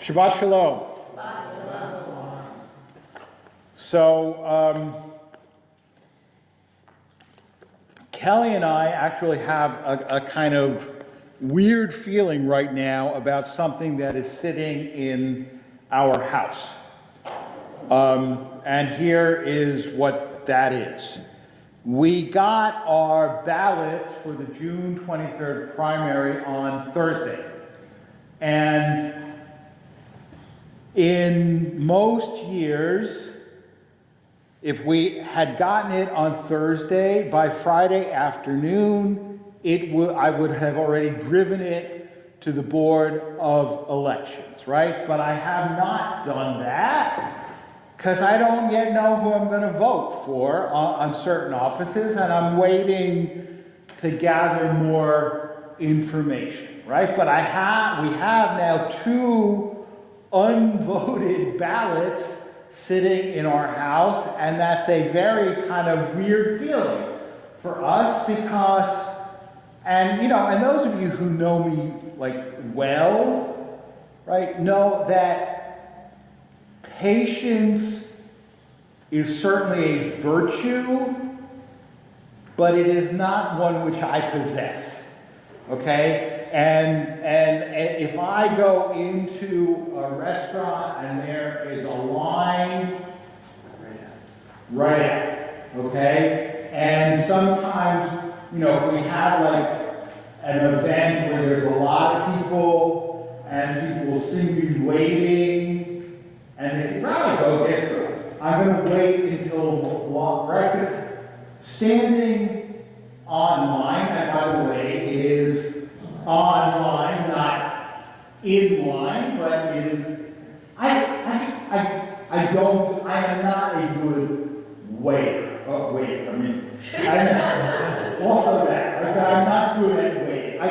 Shabbat Shalom. So, Kelly and I actually have a kind of weird feeling right now about something that is sitting in our house. And here is what that is. We got our ballots for the June 23rd primary on Thursday. And in most years, if we had gotten it on Thursday, by Friday afternoon, I would have already driven it to the Board of Elections, right? But I have not done that because I don't yet know who I'm going to vote for on certain offices, and I'm waiting to gather more information, right? But we have now 2 unvoted ballots sitting in our house, and that's a very kind of weird feeling for us because, and those of you who know me well, right, know that patience is certainly a virtue, but it is not one which I possess, okay? And if I go into a restaurant and there is a line right out, okay? And sometimes, if we have an event where there's a lot of people and people will see me waiting and they say, "Right, go get food." I'm going to wait until long, right? Because standing online, and by the way, it is online, not in line, but it is. I am not a good waiter. I mean, also that. I'm not good at waiting. I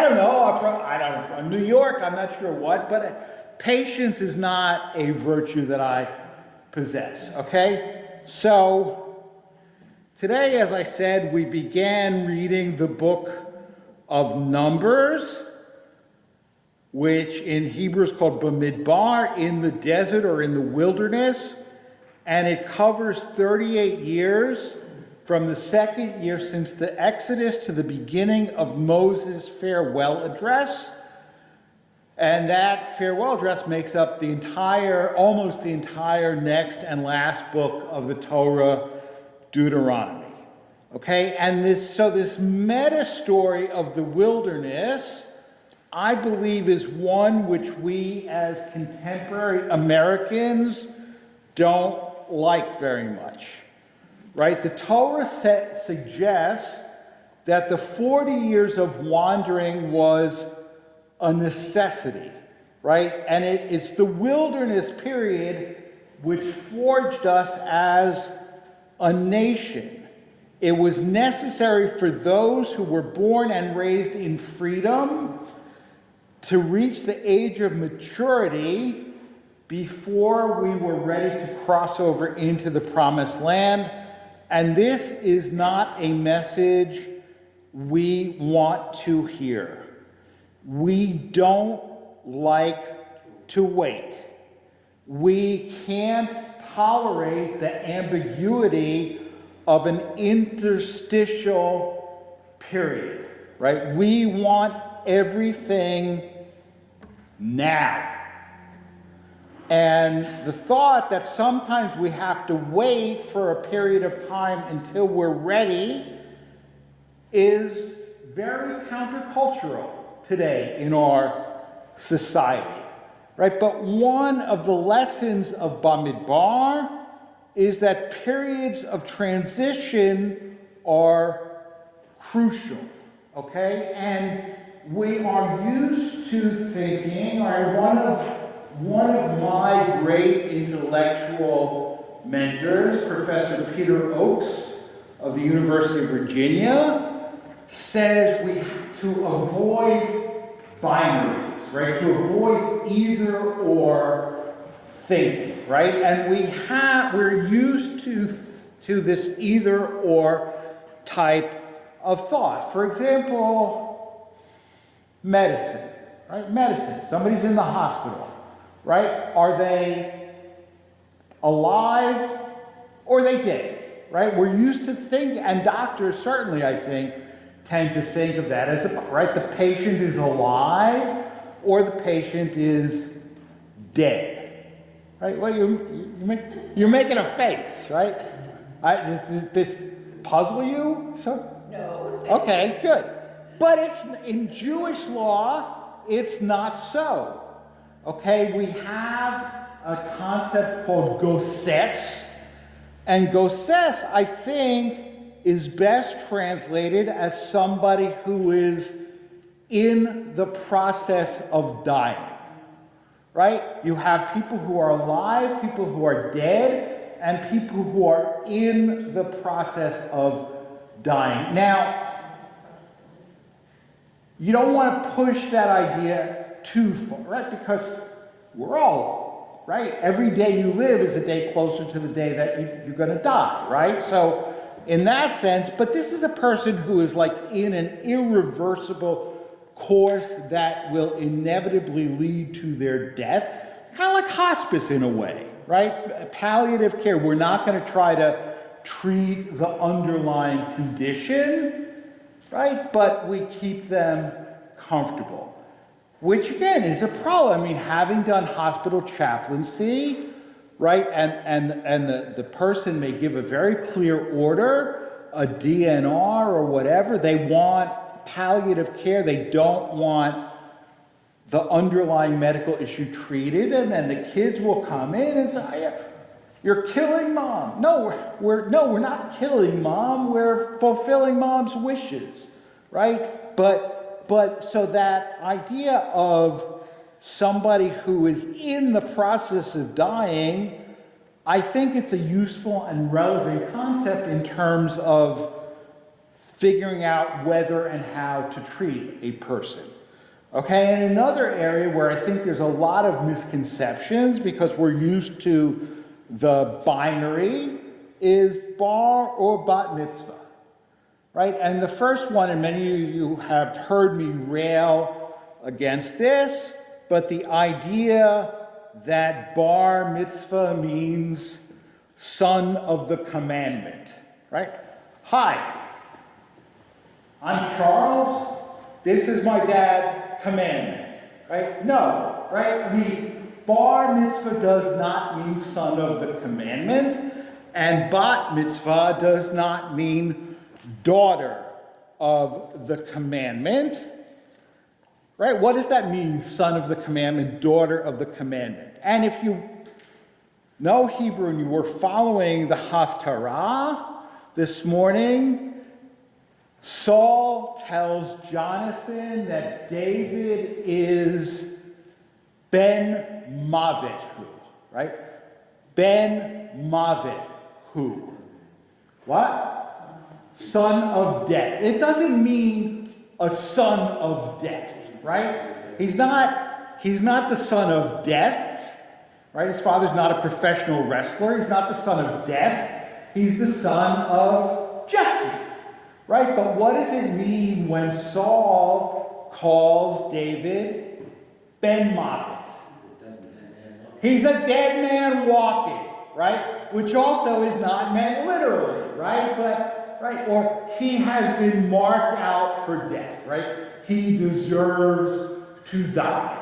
don't know. I'm from New York. I'm not sure what, but patience is not a virtue that I possess. Okay, so today, as I said, we began reading the book of Numbers, which in Hebrew is called Bamidbar, in the desert or in the wilderness, and it covers 38 years from the second year since the Exodus to the beginning of Moses' farewell address. And that farewell address makes up almost the entire next and last book of the Torah, Deuteronomy. Okay, and this meta story of the wilderness, I believe, is one which we as contemporary Americans don't like very much, right? The Torah suggests that the 40 years of wandering was a necessity, right? And it's the wilderness period which forged us as a nation. It was necessary for those who were born and raised in freedom to reach the age of maturity before we were ready to cross over into the promised land. And this is not a message we want to hear. We don't like to wait. We can't tolerate the ambiguity of an interstitial period, right? We want everything now. And the thought that sometimes we have to wait for a period of time until we're ready is very countercultural today in our society, right? But one of the lessons of Bamidbar is that periods of transition are crucial, okay? And we are used to thinking, or one of my great intellectual mentors, Professor Peter Oakes of the University of Virginia, says we have to avoid binaries, right? To avoid either or thinking, right? And we're used to this either or type of thought. For example, medicine. right? Medicine. Somebody's in the hospital, right? Are they alive or are they dead, right? We're used to think, and doctors certainly, I think, tend to think of that as, right? The patient is alive or the patient is dead, right? Well, you're making a face, right? Does this puzzle you? So, No. okay, good. But it's in Jewish law, it's not so. Okay, we have a concept called goses, and goses, I think, is best translated as somebody who is in the process of dying, right? You have people who are alive, people who are dead, and people who are in the process of dying. Now, you don't want to push that idea too far, right? Because we're all, right? Every day you live is a day closer to the day that you're going to die, right? So, in that sense, but this is a person who is like in an irreversible course that will inevitably lead to their death, kind of like hospice in a way, right? Palliative care, we're not going to try to treat the underlying condition, right? But we keep them comfortable, which again is a problem. I mean, having done hospital chaplaincy, right, and the person may give a very clear order, a DNR or whatever. They want palliative care. They don't want the underlying medical issue treated, and then the kids will come in and say, "You're killing mom." No, we're not killing mom. We're fulfilling mom's wishes, right? But so that idea of somebody who is in the process of dying, I think it's a useful and relevant concept in terms of figuring out whether and how to treat a person. Okay, and another area where I think there's a lot of misconceptions because we're used to the binary is bar or bat mitzvah, right? And the first one, and many of you have heard me rail against this, but the idea that bar mitzvah means son of the commandment, right? Hi, I'm Charles. This is my dad, commandment, right? No, right? I mean, bar mitzvah does not mean son of the commandment, and bat mitzvah does not mean daughter of the commandment. Right? What does that mean, son of the commandment, daughter of the commandment? And if you know Hebrew and you were following the Haftarah this morning, Saul tells Jonathan that David is Ben Mavet-hu, right? Ben Mavet-hu. What? Son of death. It doesn't mean a son of death. Right? He's not the son of death, right? His father's not a professional wrestler. He's not the son of death. He's the son of Jesse, right? But what does it mean when Saul calls David Ben Mavet? He's a dead man walking, right? Which also is not meant literally, right? But, right? Or he has been marked out for death, right? He deserves to die.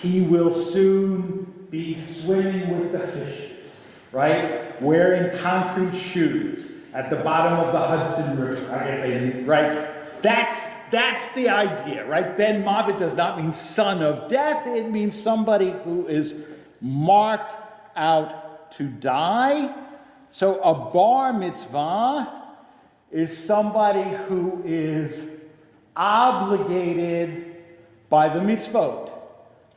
He will soon be swimming with the fishes, right? Wearing concrete shoes at the bottom of the Hudson River. I guess right? That's the idea, right? Ben Mavet does not mean son of death. It means somebody who is marked out to die. So a bar mitzvah is somebody who is obligated by the mitzvot,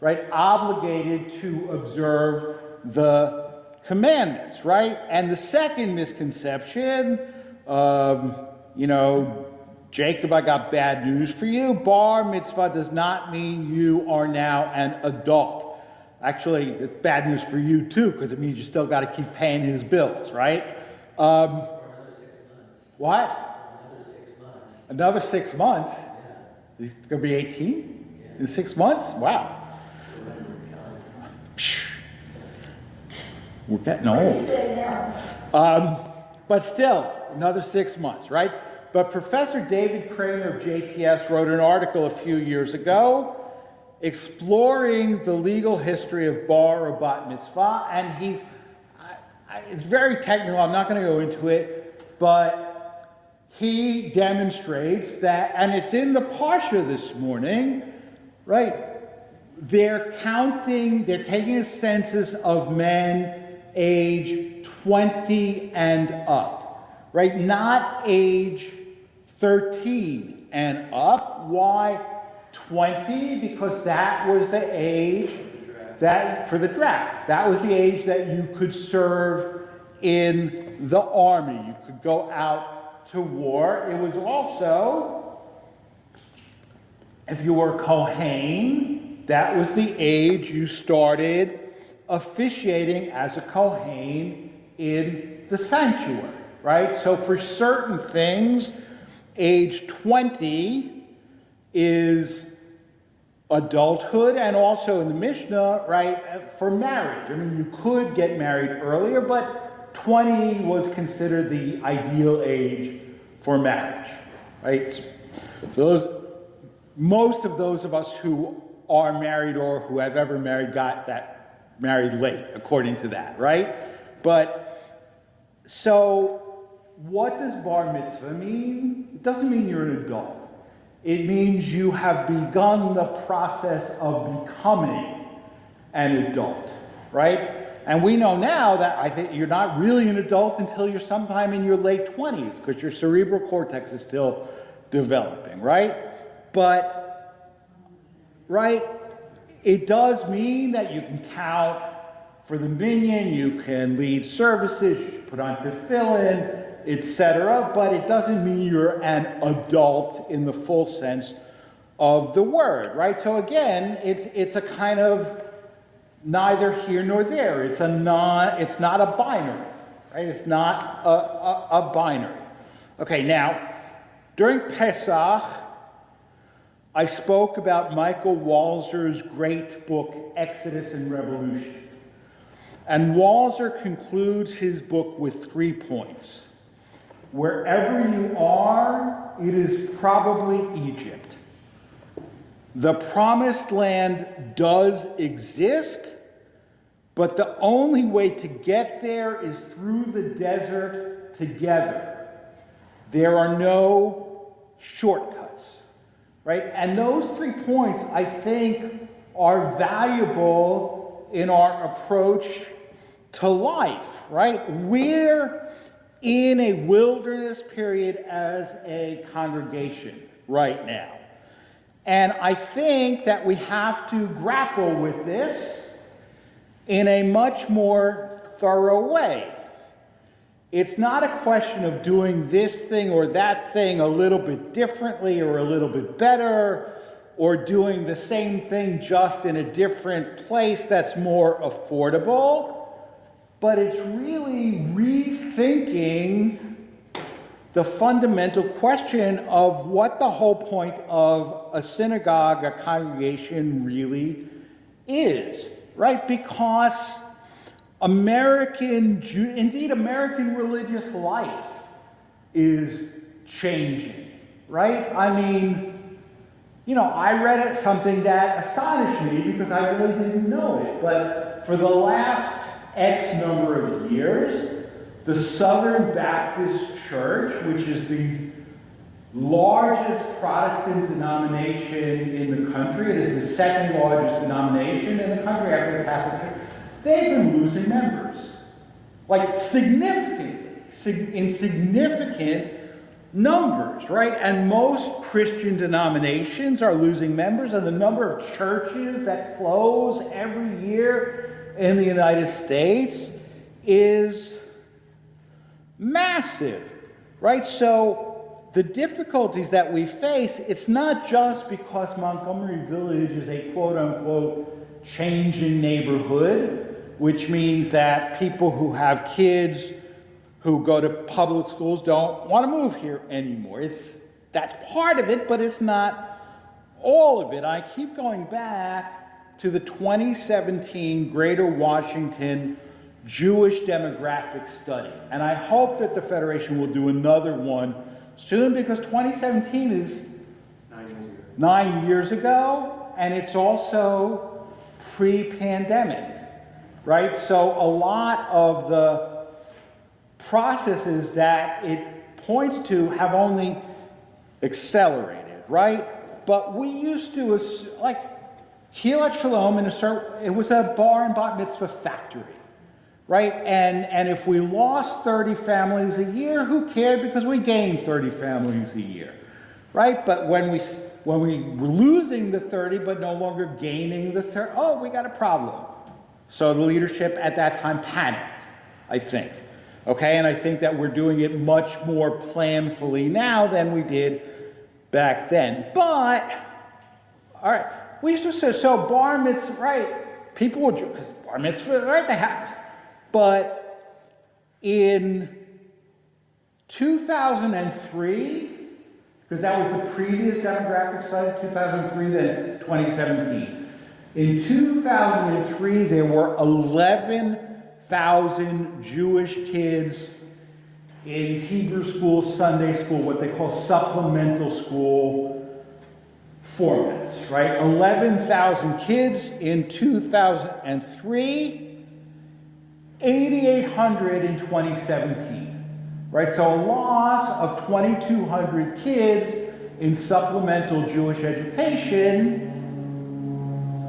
right? Obligated to observe the commandments, right? And the second misconception, Jacob, I got bad news for you. Bar mitzvah does not mean you are now an adult. Actually, it's bad news for you too, because it means you still got to keep paying his bills, right? For another 6 months. What? For another 6 months. Another 6 months? Yeah. He's going to be 18? Yeah. In 6 months? Wow. We're getting old. But still, another 6 months, right? But Professor David Kramer of JTS wrote an article a few years ago exploring the legal history of bar or bat mitzvah, and it's very technical, I'm not going to go into it, but he demonstrates that, and it's in the Parsha this morning, right? They're taking a census of men age 20 and up, right? Not age 13 and up. Why 20? Because that was the age for the draft. That was the age that you could serve in the army. You could go out to war. It was also, if you were Kohen, that was the age you started officiating as a Kohen in the sanctuary, right? So for certain things, age 20 is adulthood, and also in the Mishnah, right, for marriage. I mean, you could get married earlier, but 20 was considered the ideal age for marriage, right? So most of those of us who are married or who have ever married got that married late, according to that, right? But, so, what does bar mitzvah mean? It doesn't mean you're an adult. It means you have begun the process of becoming an adult, right? And we know now that I think you're not really an adult until you're sometime in your late 20s, because your cerebral cortex is still developing, right? But, right, it does mean that you can count for the minyan, you can lead services, you put on tefillin, etc., but it doesn't mean you're an adult in the full sense of the word, right? So again, it's a kind of neither here nor there. It's not a binary, right? It's not a binary. Okay, now, during Pesach, I spoke about Michael Walzer's great book, Exodus and Revolution. And Walzer concludes his book with 3 points. Wherever you are, it is probably Egypt. The promised land does exist, but the only way to get there is through the desert together. There are no shortcuts, right? And those 3 points, I think, are valuable in our approach to life, right? We're in a wilderness period as a congregation right now. And I think that we have to grapple with this in a much more thorough way. It's not a question of doing this thing or that thing a little bit differently or a little bit better, or doing the same thing just in a different place that's more affordable. But it's really rethinking the fundamental question of what the whole point of a synagogue, a congregation, really is, right? Because American religious life is changing, right? I mean, I read something that astonished me because I really didn't know it, but for the last X number of years, the Southern Baptist Church, which is the largest Protestant denomination in the country, it is the second largest denomination in the country after the Catholic Church, they've been losing members. Like significant numbers, right? And most Christian denominations are losing members, and the number of churches that close every year in the United States is massive, right? So the difficulties that we face, it's not just because Montgomery Village is a quote-unquote changing neighborhood, which means that people who have kids who go to public schools don't want to move here anymore. That's part of it, but it's not all of it. I keep going back to the 2017 Greater Washington Jewish Demographic Study. And I hope that the Federation will do another one soon, because 2017 is 9 years ago, and it's also pre-pandemic, right? So a lot of the processes that it points to have only accelerated, right? But we used to, like, Kehilat Shalom, it was a bar and bat mitzvah factory, right? And if we lost 30 families a year, who cared? Because we gained 30 families a year, right? But when we were losing the 30 but no longer gaining the 30, oh, we got a problem. So the leadership at that time panicked, I think. Okay, and I think that we're doing it much more planfully now than we did back then. But, all right, we used to say, so bar mitzvah, right? People would, because bar mitzvah, right? They have. But in 2003, because that was the previous demographic study, 2003, then 2017. In 2003, there were 11,000 Jewish kids in Hebrew school, Sunday school, what they call supplemental school formats, right? 11,000 kids in 2003, 8,800 in 2017, right? So a loss of 2,200 kids in supplemental Jewish education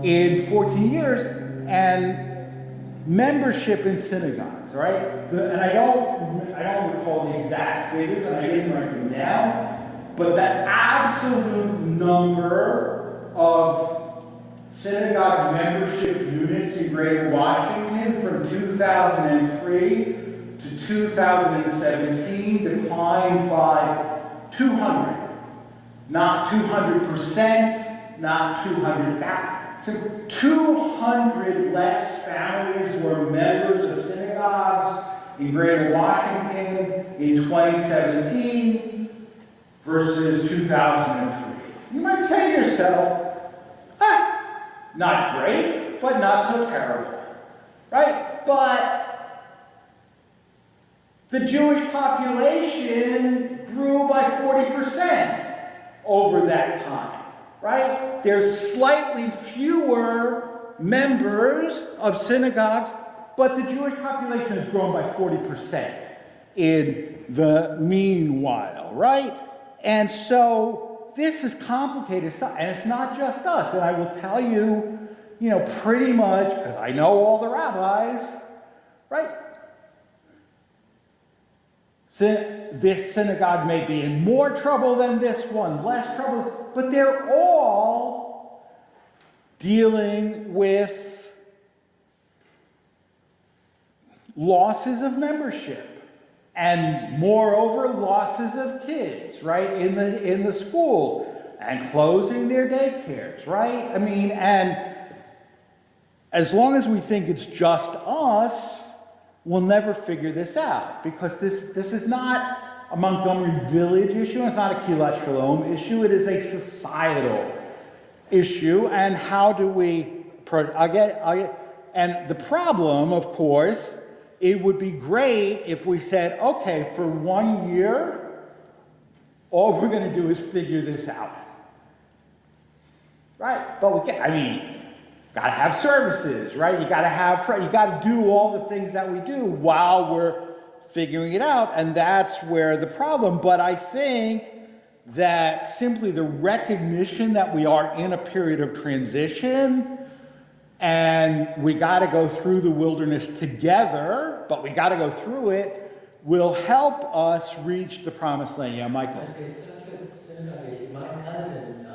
in 14 years, and membership in synagogues, right? And I don't recall the exact figures, and I didn't write them down, but the absolute number of synagogue membership units in Greater Washington from 2003 to 2017 declined by 200. Not 200%, not 200,000. So 200 less families were members of synagogues in Greater Washington in 2017 versus 2003. You might say to yourself, not great, but not so terrible, right? But the Jewish population grew by 40% over that time, right? There's slightly fewer members of synagogues, but the Jewish population has grown by 40% in the meanwhile, right? And so this is complicated stuff, and it's not just us. And I will tell you, pretty much, because I know all the rabbis, right? This synagogue may be in more trouble than this one, less trouble, but they're all dealing with losses of membership. And moreover, losses of kids, right, in the schools, and closing their daycares, right? I mean, and as long as we think it's just us, we'll never figure this out, because this is not a Montgomery Village issue, it's not a Kehilat Shalom issue, it is a societal issue. And how do we, and the problem, of course, it would be great if we said, okay, for 1 year, all we're going to do is figure this out. Right? But we can't, got to have services, right? You got to do all the things that we do while we're figuring it out, and that's where the problem. But I think that simply the recognition that we are in a period of transition, and we got to go through the wilderness together, but we got to go through it, will help us reach the promised land. Yeah, Michael. It's not just a synagogue issue. My cousin,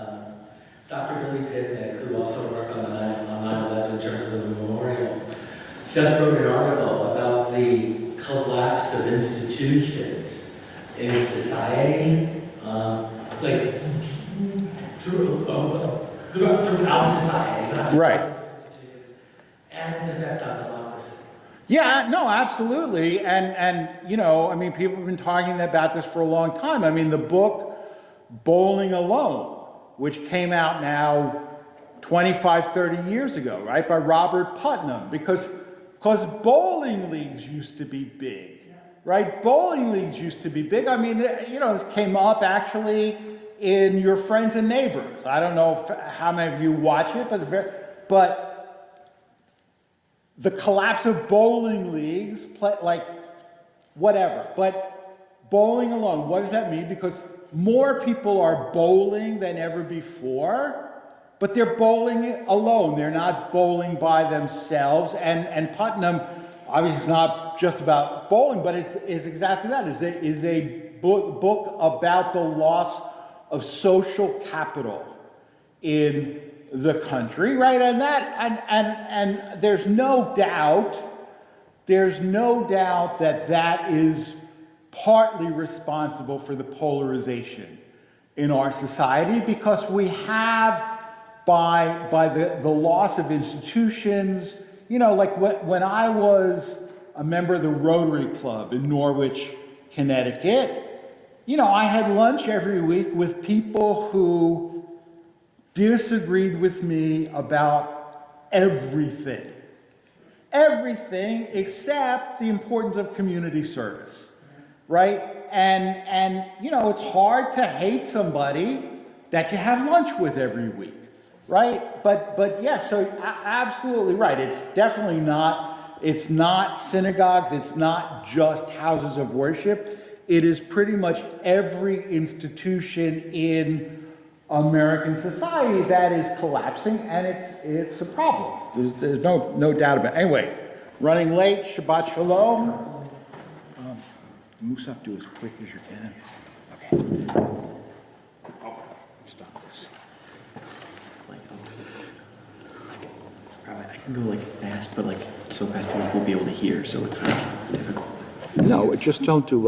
Dr. Billy Pivnik, who also worked on 9/11 in terms of the memorial, just wrote an article about the collapse of institutions in society, throughout society. Right. And its effect on democracy. Yeah, no, absolutely. And people have been talking about this for a long time. The book Bowling Alone, which came out now 25, 30 years ago, right, by Robert Putnam, because bowling leagues used to be big, right? Bowling leagues used to be big. I mean, you know, this came up actually in Your Friends and Neighbors. I don't know how many of you watch it, but the collapse of bowling leagues, like whatever. But bowling alone, what does that mean? Because more people are bowling than ever before. But they're bowling alone. They're not bowling by themselves. And Putnam, obviously, it's not just about bowling, but it's exactly that. Is a book about the loss of social capital in the country, right? And there's no doubt that is partly responsible for the polarization in our society, because we have, by the loss of institutions, you know, like when I was a member of the Rotary Club in Norwich, Connecticut, you know, I had lunch every week with people who disagreed with me about everything except the importance of community service, right? And you know, it's hard to hate somebody that you have lunch with every week. Right? But yeah, so absolutely right. It's definitely not, it's not synagogues, it's not just houses of worship. It is pretty much every institution in American society that is collapsing, and it's a problem. There's no doubt about it. Anyway, running late, Shabbat Shalom. Musaf, do as quick as you can. Okay. Oh, stop this. I can go like fast, but like so fast people won't be able to hear, so it's like difficult. No, just don't do